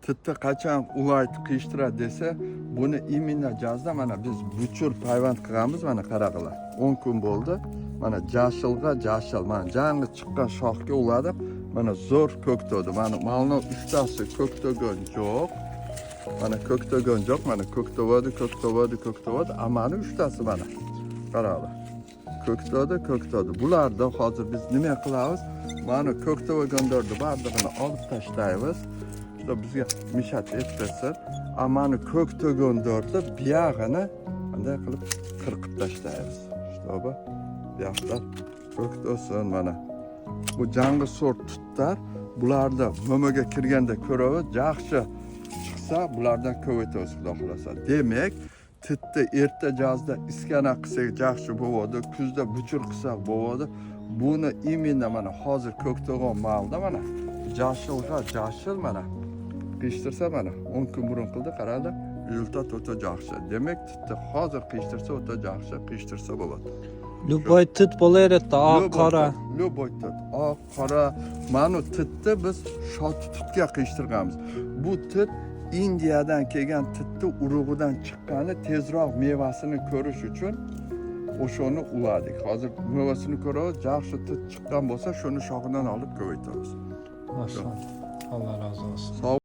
Titni qachon ulaytib qiyishtiradi desa, buni imенно jazda mana biz buchur payvand qilganmiz, mana qarag'lar. 10 kun bo'ldi. Mana jashilga jashil, mana jangi chiqqan shoxga uladim. Mana zo'r ko'ktodi. Mana malni 3tasi ko'ktogan yo'q. Mana ko'ktogan yo'q, mana ko'ktovadi. Amani 3tasi mana. Qaranglar. Ko'ktodi. Bularda hozir biz nima qilamiz? Mana ko'ktoganlarni barlig'ini olib tashlaymiz. Bizga mishat ettirsin. Amani ko'ktoganlarni buyog'ini qanday qilib qirqib tashlaymiz. Shtoba buyoqlar ko'ktosin mana. Bu jangi sort tutlar, bularda mo'maga kirganda ko'ramiz, yaxshi chiqsa bulardan ko'paytamiz xudo xolasa. Demak, titni erta jazda iskana qilsak yaxshi bo'ladi, kuzda buchur qilsak bo'ladi. Buni imенно mana hozir ko'kto'g'on malda mana jashil mana. Qiyishtirsa mana 10 kun burun qildi, qaradi. Rezultat o'ta yaxshi. Demak, titni hozir qiyishtirsa o'ta yaxshi, qiyishtirsa bo'ladi. Любой tit bo'laveradi, oq, qora. Любой tit, oq, qora. Mana titni biz shot tutga qiyishtirganmiz. Bu tit Indiyadan kelgan titni urug'idan chiqqani tezroq mevasini ko'rish uchun o'shani uladik. Hozir mevasini ko'ramiz, yaxshi tit chiqqan bo'lsa, shuni shoxidan olib ko'paytiramiz. Maşallah. Allah razı olsun. Sağ